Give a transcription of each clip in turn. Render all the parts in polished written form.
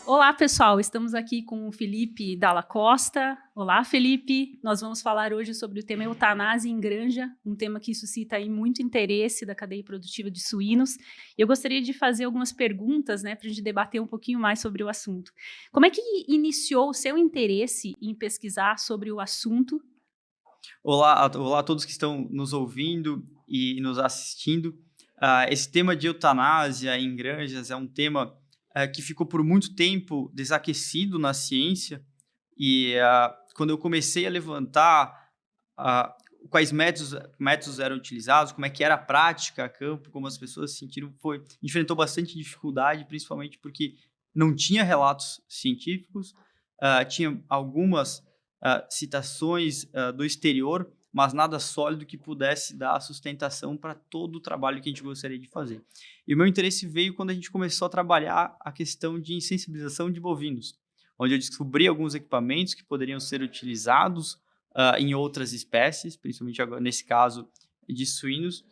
Olá, pessoal, estamos aqui com o Felipe Dalla Costa. Olá, Felipe. Nós vamos falar hoje sobre o tema eutanásia em granja, um tema que suscita aí muito interesse da cadeia produtiva de suínos. Eu gostaria de fazer algumas perguntas, para a gente debater um pouquinho mais sobre o assunto. Como é que iniciou o seu interesse em pesquisar sobre o assunto? Olá a todos que estão nos ouvindo e nos assistindo. Esse tema de eutanásia em granjas é um tema que ficou por muito tempo desaquecido na ciência e quando eu comecei a levantar quais métodos eram utilizados, como é que era a prática a campo, como as pessoas se sentiram, enfrentou bastante dificuldade, principalmente porque não tinha relatos científicos, tinha algumas citações do exterior, mas nada sólido que pudesse dar sustentação para todo o trabalho que a gente gostaria de fazer. E o meu interesse veio quando a gente começou a trabalhar a questão de insensibilização de bovinos, onde eu descobri alguns equipamentos que poderiam ser utilizados em outras espécies, principalmente agora, nesse caso de suínos,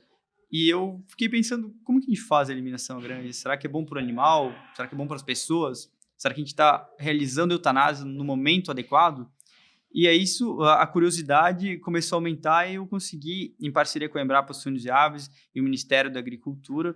e eu fiquei pensando, como que a gente faz a eliminação grande? Será que é bom para o animal? Será que é bom para as pessoas? Será que a gente está realizando eutanásia no momento adequado? E aí a curiosidade começou a aumentar e eu consegui, em parceria com a Embrapa Suínos e Aves e o Ministério da Agricultura,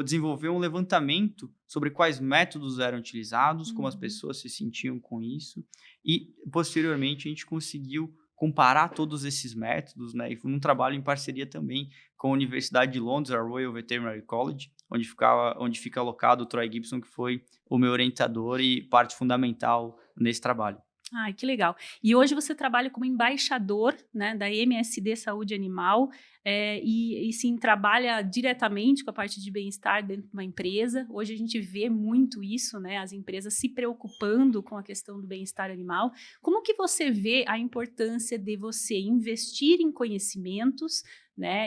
desenvolver um levantamento sobre quais métodos eram utilizados, como as pessoas se sentiam com isso, e posteriormente a gente conseguiu comparar todos esses métodos, e foi um trabalho em parceria também com a Universidade de Londres, a Royal Veterinary College, onde fica alocado o Troy Gibson, que foi o meu orientador e parte fundamental nesse trabalho. Ai, que legal. E hoje você trabalha como embaixador, da MSD Saúde Animal e sim, trabalha diretamente com a parte de bem-estar dentro de uma empresa. Hoje a gente vê muito isso, as empresas se preocupando com a questão do bem-estar animal. Como que você vê a importância de você investir em conhecimentos,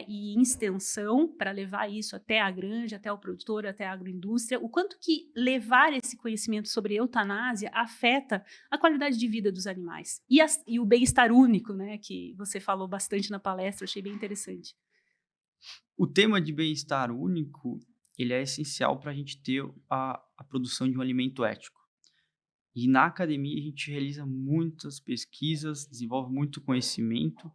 e em extensão para levar isso até a granja, até o produtor, até a agroindústria? O quanto que levar esse conhecimento sobre eutanásia afeta a qualidade de vida dos animais e o bem-estar único, que você falou bastante na palestra, achei bem interessante. O tema de bem-estar único, ele é essencial para a gente ter a produção de um alimento ético. E na academia a gente realiza muitas pesquisas, desenvolve muito conhecimento,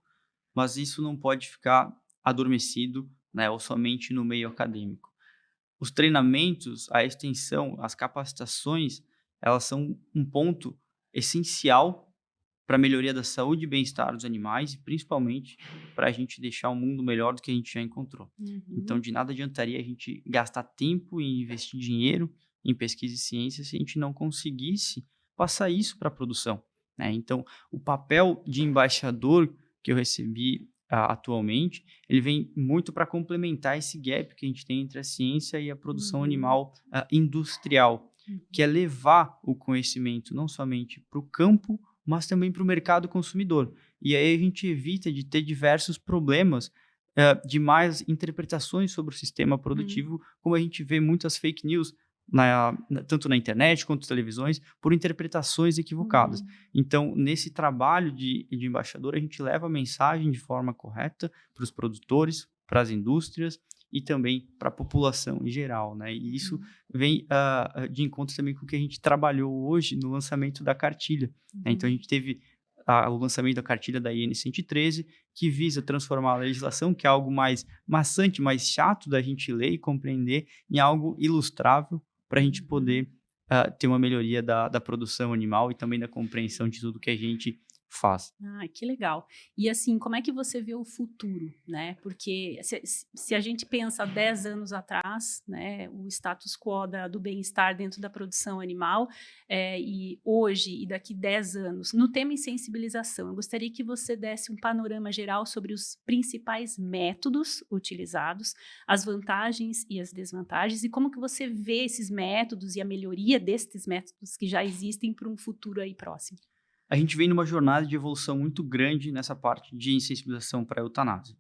mas isso não pode ficar adormecido, ou somente no meio acadêmico. Os treinamentos, a extensão, as capacitações, elas são um ponto essencial para a melhoria da saúde e bem-estar dos animais e principalmente para a gente deixar o mundo melhor do que a gente já encontrou. Então, de nada adiantaria a gente gastar tempo e investir dinheiro em pesquisa e ciência se a gente não conseguisse passar isso para a produção. Então, o papel de embaixador que eu recebi atualmente, ele vem muito para complementar esse gap que a gente tem entre a ciência e a produção animal industrial, que é levar o conhecimento não somente para o campo, mas também para o mercado consumidor. E aí a gente evita de ter diversos problemas de más interpretações sobre o sistema produtivo, como a gente vê muitas fake news, tanto na internet quanto nas televisões, por interpretações equivocadas. Então, nesse trabalho de embaixador, a gente leva a mensagem de forma correta para os produtores, para as indústrias e também para a população em geral. E isso vem de encontro também com o que a gente trabalhou hoje no lançamento da cartilha. Então, a gente teve o lançamento da cartilha da IN 113, que visa transformar a legislação, que é algo mais maçante, mais chato da gente ler e compreender, em algo ilustrável, para a gente poder ter uma melhoria da produção animal e também da compreensão de tudo que a gente faz. Que legal. E assim, como é que você vê o futuro, Porque se a gente pensa 10 anos atrás, o status quo do bem-estar dentro da produção animal, e hoje e daqui 10 anos, no tema insensibilização, eu gostaria que você desse um panorama geral sobre os principais métodos utilizados, as vantagens e as desvantagens, e como que você vê esses métodos e a melhoria desses métodos que já existem para um futuro aí próximo. A gente vem numa jornada de evolução muito grande nessa parte de insensibilização para a eutanásia.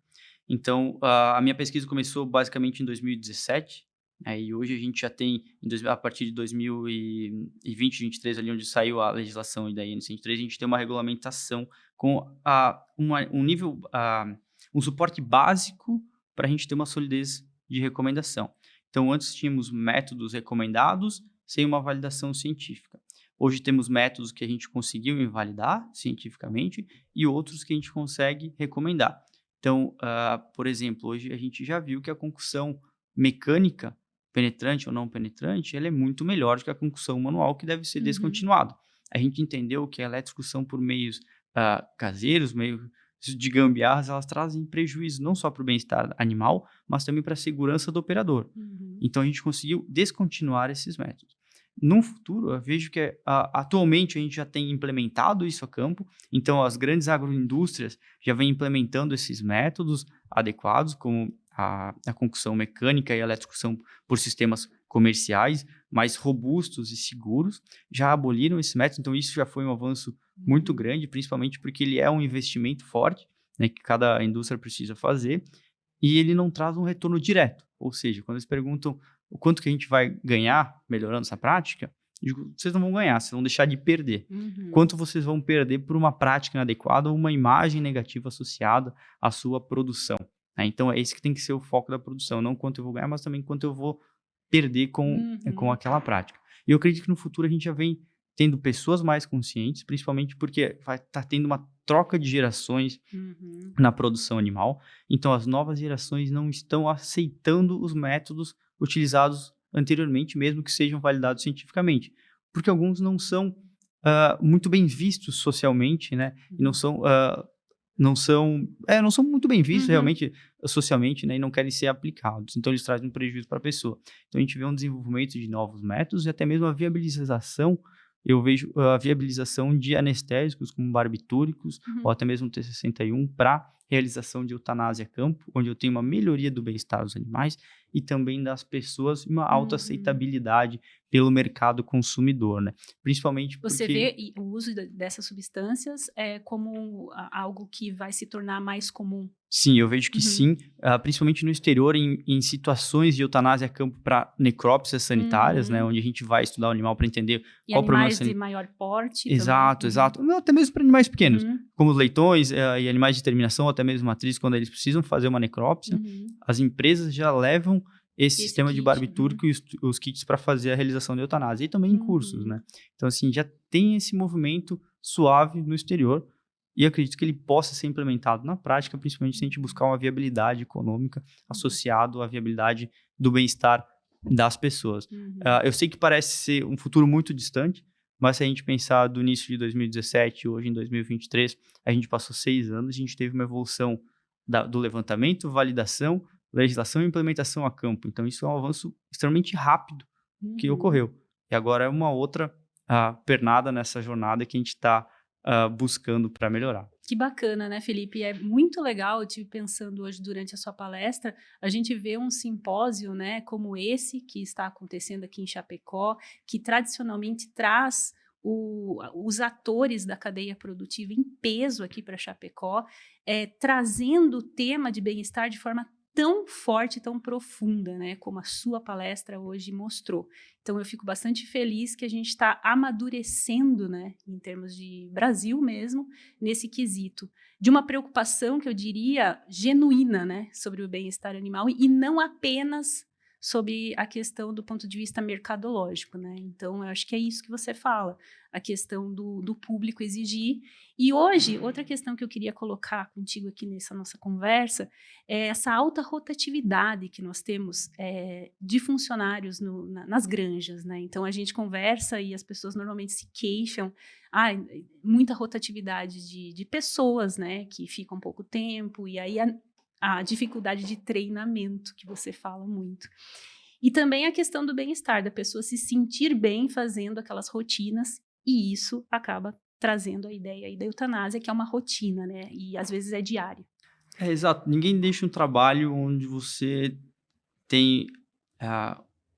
Então, a minha pesquisa começou basicamente em 2017, E hoje a gente já tem, a partir de 2020, 2023, ali onde saiu a legislação da IN 103, a gente tem uma regulamentação com um nível, um suporte básico para a gente ter uma solidez de recomendação. Então, antes tínhamos métodos recomendados sem uma validação científica. Hoje temos métodos que a gente conseguiu invalidar cientificamente e outros que a gente consegue recomendar. Então, por exemplo, hoje a gente já viu que a concussão mecânica, penetrante ou não penetrante, ela é muito melhor do que a concussão manual, que deve ser descontinuado. A gente entendeu que a eletrocução por meios caseiros, meios de gambiarras, elas trazem prejuízo não só para o bem-estar animal, mas também para a segurança do operador. Então, a gente conseguiu descontinuar esses métodos. No futuro, eu vejo que atualmente a gente já tem implementado isso a campo, então as grandes agroindústrias já vêm implementando esses métodos adequados, como a concussão mecânica e a eletrocução por sistemas comerciais mais robustos e seguros, já aboliram esse método, então isso já foi um avanço muito grande, principalmente porque ele é um investimento forte, né, que cada indústria precisa fazer, e ele não traz um retorno direto, ou seja, quando eles perguntam o quanto que a gente vai ganhar melhorando essa prática, eu digo, vocês não vão ganhar, vocês vão deixar de perder. Quanto vocês vão perder por uma prática inadequada ou uma imagem negativa associada à sua produção. Né? Então, é esse que tem que ser o foco da produção, não quanto eu vou ganhar, mas também quanto eu vou perder com aquela prática. E eu acredito que no futuro a gente já vem tendo pessoas mais conscientes, principalmente porque vai estar tendo uma troca de gerações na produção animal. Então, as novas gerações não estão aceitando os métodos utilizados anteriormente, mesmo que sejam validados cientificamente, porque alguns não são muito bem vistos socialmente, né? E não são muito bem vistos realmente socialmente, né? E não querem ser aplicados. Então, eles trazem um prejuízo para a pessoa. Então, a gente vê um desenvolvimento de novos métodos e até mesmo a viabilização. Eu vejo a viabilização de anestésicos como barbitúricos ou até mesmo T61 para realização de eutanásia a campo, onde eu tenho uma melhoria do bem-estar dos animais e também das pessoas e uma autoaceitabilidade pelo mercado consumidor, né? Principalmente porque... Você vê o uso dessas substâncias como algo que vai se tornar mais comum? Sim, eu vejo que sim, principalmente no exterior, em situações de eutanásia a campo para necrópsias sanitárias, né, onde a gente vai estudar o animal para entender qual o problema animais de maior porte Exato. Não, até mesmo para animais pequenos, como os leitões e animais de terminação, até mesmo matrizes, quando eles precisam fazer uma necrópsia, as empresas já levam esse sistema de barbitúrico e os kits para fazer a realização da eutanásia, e também em cursos, né? Então, assim, já tem esse movimento suave no exterior, e acredito que ele possa ser implementado na prática, principalmente se a gente buscar uma viabilidade econômica associado à viabilidade do bem-estar das pessoas. Eu sei que parece ser um futuro muito distante, mas se a gente pensar do início de 2017, hoje em 2023, a gente passou 6 anos, a gente teve uma evolução do levantamento, validação, legislação e implementação a campo. Então, isso é um avanço extremamente rápido que ocorreu. E agora é uma outra pernada nessa jornada que a gente está buscando para melhorar. Que bacana, né, Felipe? É muito legal, eu estive pensando hoje durante a sua palestra, a gente vê um simpósio, né, como esse que está acontecendo aqui em Chapecó, que tradicionalmente traz os atores da cadeia produtiva em peso aqui para Chapecó, trazendo o tema de bem-estar de forma tão forte, tão profunda, né, como a sua palestra hoje mostrou. Então, eu fico bastante feliz que a gente está amadurecendo, né, em termos de Brasil mesmo, nesse quesito, de uma preocupação que eu diria genuína, né, sobre o bem-estar animal e não apenas sobre a questão do ponto de vista mercadológico, né? Então, eu acho que é isso que você fala, a questão do público exigir. E hoje, outra questão que eu queria colocar contigo aqui nessa nossa conversa é essa alta rotatividade que nós temos de funcionários nas granjas, né? Então, a gente conversa e as pessoas normalmente se queixam, muita rotatividade de pessoas, né? Que ficam pouco tempo, e aí a dificuldade de treinamento, que você fala muito. E também a questão do bem-estar, da pessoa se sentir bem fazendo aquelas rotinas, e isso acaba trazendo a ideia aí da eutanásia, que é uma rotina, né? E às vezes é diária. Exato. Ninguém deixa um trabalho onde você tem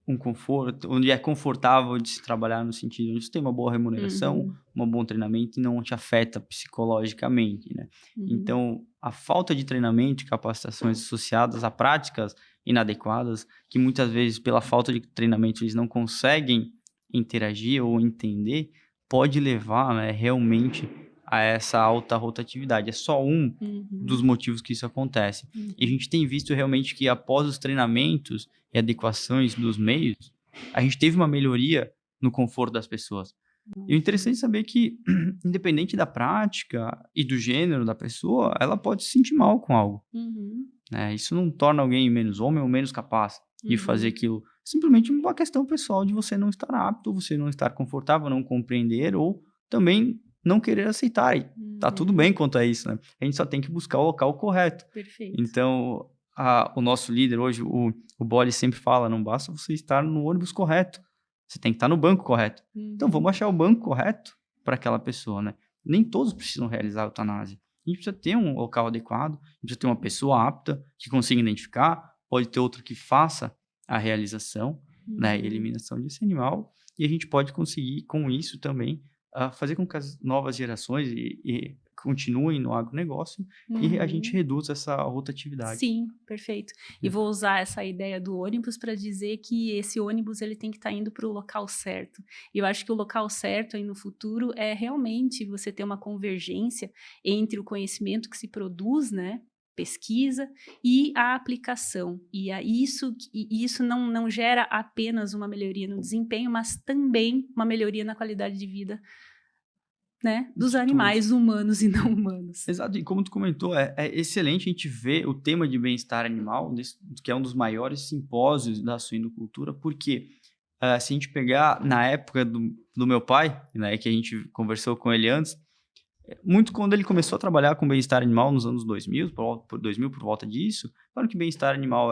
um conforto, onde é confortável de se trabalhar, no sentido onde você tem uma boa remuneração, um bom treinamento e não te afeta psicologicamente, né? Então, a falta de treinamento e capacitações associadas a práticas inadequadas, que muitas vezes, pela falta de treinamento, eles não conseguem interagir ou entender, pode levar, né, realmente a essa alta rotatividade. É só um dos motivos que isso acontece. E a gente tem visto realmente que após os treinamentos e adequações dos meios, a gente teve uma melhoria no conforto das pessoas. E o interessante é saber que, independente da prática e do gênero da pessoa, ela pode se sentir mal com algo. Né? Isso não torna alguém menos homem ou menos capaz de fazer aquilo. Simplesmente uma questão pessoal de você não estar apto, você não estar confortável, não compreender ou também não querer aceitar. E tá tudo bem quanto a isso, né? A gente só tem que buscar o local correto. Perfeito. Então, o nosso líder hoje, o Bolli, sempre fala, não basta você estar no ônibus correto, você tem que estar no banco correto. Então, vamos achar o banco correto para aquela pessoa, né? Nem todos precisam realizar a eutanásia. A gente precisa ter um local adequado, a gente precisa ter uma pessoa apta, que consiga identificar, pode ter outra que faça a realização, né, e eliminação desse animal, e a gente pode conseguir, com isso também, fazer com que as novas gerações e continuem no agronegócio e a gente reduza essa rotatividade. Sim, perfeito. E vou usar essa ideia do ônibus para dizer que esse ônibus ele tem que estar indo para o local certo. E eu acho que o local certo aí no futuro é realmente você ter uma convergência entre o conhecimento que se produz, né, pesquisa e a aplicação. E isso não gera apenas uma melhoria no desempenho, mas também uma melhoria na qualidade de vida, né, dos animais humanos e não humanos. Exato, e como tu comentou, é excelente a gente ver o tema de bem-estar animal, que é um dos maiores simpósios da suinocultura, porque se a gente pegar na época do meu pai, né, que a gente conversou com ele antes, muito quando ele começou a trabalhar com bem-estar animal nos anos 2000, por volta disso, claro que bem-estar animal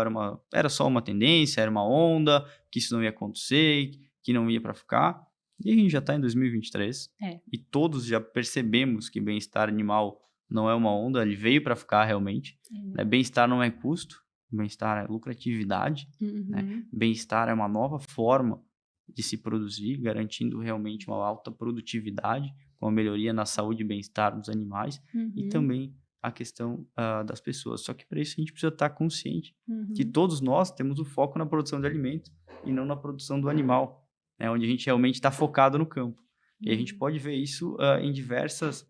era só uma tendência, era uma onda, que isso não ia acontecer, que não ia para ficar. E a gente já está em 2023 e todos já percebemos que bem-estar animal não é uma onda, ele veio para ficar realmente. Né? Bem-estar não é custo, bem-estar é lucratividade. Né? Bem-estar é uma nova forma de se produzir, garantindo realmente uma alta produtividade, com a melhoria na saúde e bem-estar dos animais e também a questão das pessoas. Só que para isso a gente precisa estar consciente que todos nós temos o foco na produção de alimento e não na produção do animal. Onde a gente realmente está focado no campo. E a gente pode ver isso em diversas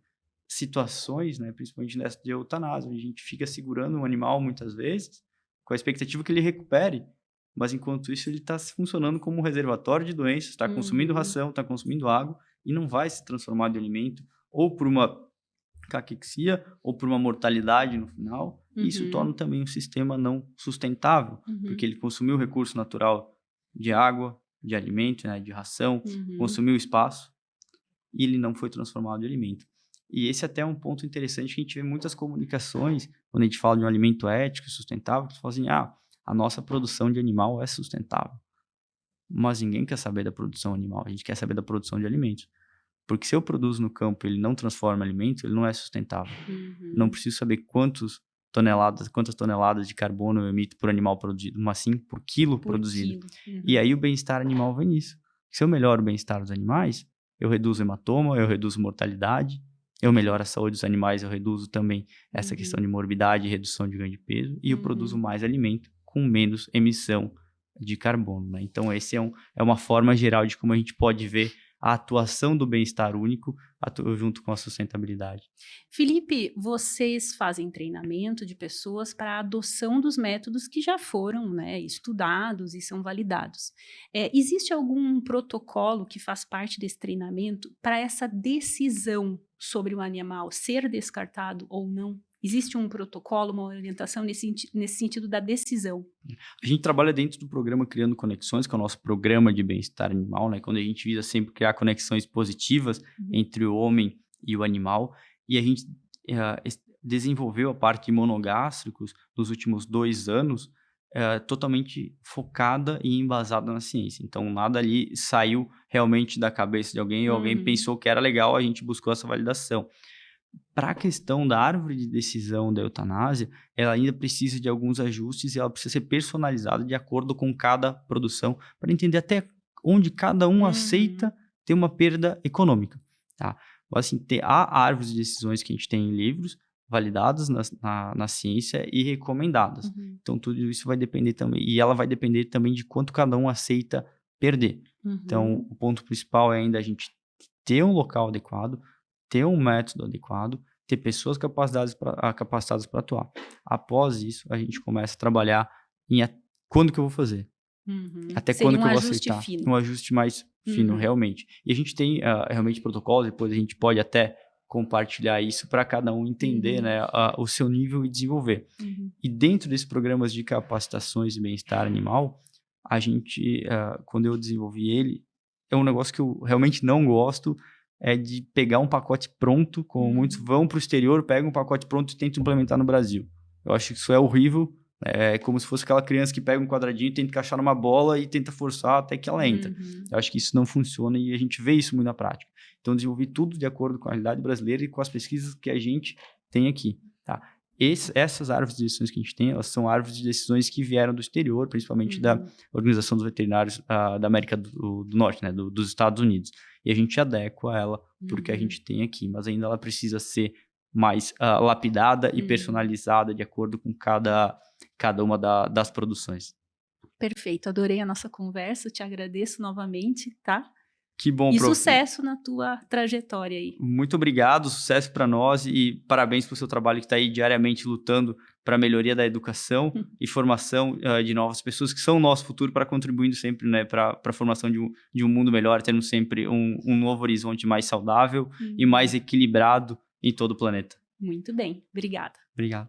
situações, né, principalmente nessa de eutanásia, onde a gente fica segurando um animal muitas vezes, com a expectativa que ele recupere, mas enquanto isso ele está funcionando como um reservatório de doenças, está consumindo ração, está consumindo água e não vai se transformar em alimento, ou por uma caquexia, ou por uma mortalidade no final. Isso torna também um sistema não sustentável, porque ele consumiu o recurso natural de água, de alimento, né, de ração, consumiu espaço e ele não foi transformado em alimento. E esse até é um ponto interessante que a gente vê muitas comunicações, quando a gente fala de um alimento ético e sustentável, que falam assim, a nossa produção de animal é sustentável. Mas ninguém quer saber da produção animal, a gente quer saber da produção de alimentos. Porque se eu produzo no campo e ele não transforma alimento, ele não é sustentável. Não preciso saber quantas toneladas de carbono eu emito por animal produzido, mas sim por quilo produzido. E aí o bem-estar animal vem nisso. Se eu melhoro o bem-estar dos animais, eu reduzo hematoma, eu reduzo mortalidade, eu melhoro a saúde dos animais, eu reduzo também essa questão de morbidade e redução de ganho de peso, e eu produzo mais alimento com menos emissão de carbono. Né? Então, esse é uma forma geral de como a gente pode ver a atuação do bem-estar único junto com a sustentabilidade. Felipe, vocês fazem treinamento de pessoas para a adoção dos métodos que já foram, né, estudados e são validados. Existe algum protocolo que faz parte desse treinamento para essa decisão sobre o animal ser descartado ou não? Existe um protocolo, uma orientação nesse sentido da decisão? A gente trabalha dentro do programa Criando Conexões, que é o nosso programa de bem-estar animal, né? Quando a gente visa sempre criar conexões positivas entre o homem e o animal. E a gente desenvolveu a parte de monogástricos nos últimos 2 anos, totalmente focada e embasada na ciência. Então, nada ali saiu realmente da cabeça de alguém, ou alguém pensou que era legal, a gente buscou essa validação. Para a questão da árvore de decisão da eutanásia, ela ainda precisa de alguns ajustes e ela precisa ser personalizada de acordo com cada produção, para entender até onde cada um aceita ter uma perda econômica. Tá? Assim, há árvores de decisões que a gente tem em livros, validadas na ciência e recomendadas. Uhum. Então, tudo isso vai depender também, e ela vai depender também de quanto cada um aceita perder. Uhum. Então, o ponto principal é ainda a gente ter um local adequado, ter um método adequado, ter pessoas capacitadas para atuar. Após isso, a gente começa a trabalhar em quando que eu vou fazer. Uhum. Até Seria quando que eu vou ajuste aceitar. fino. Um ajuste mais fino, realmente. E a gente tem realmente protocolos, depois a gente pode até compartilhar isso para cada um entender, né, o seu nível e desenvolver. E dentro desses programas de capacitações de bem-estar animal, a gente, quando eu desenvolvi ele, é um negócio que eu realmente não gosto, é de pegar um pacote pronto, como muitos vão para o exterior, pegam um pacote pronto e tentam implementar no Brasil. Eu acho que isso é horrível. É como se fosse aquela criança que pega um quadradinho, tenta encaixar numa bola e tenta forçar até que ela entra. Eu acho que isso não funciona e a gente vê isso muito na prática. Então, desenvolvi tudo de acordo com a realidade brasileira e com as pesquisas que a gente tem aqui. Tá? Essas árvores de decisões que a gente tem, elas são árvores de decisões que vieram do exterior, principalmente da Organização dos Veterinários da América do Norte, né? dos Estados Unidos. E a gente adequa ela porque a gente tem aqui, mas ainda ela precisa ser mais lapidada e personalizada de acordo com cada uma das produções. Perfeito, adorei a nossa conversa, te agradeço novamente, tá? Que bom, E prof. sucesso na tua trajetória aí. Muito obrigado, sucesso para nós e parabéns pelo seu trabalho que está aí diariamente lutando para a melhoria da educação e formação de novas pessoas que são o nosso futuro, para contribuindo sempre, né, para a formação de um mundo melhor, tendo sempre um novo horizonte mais saudável e mais equilibrado em todo o planeta. Muito bem, obrigada. Obrigado.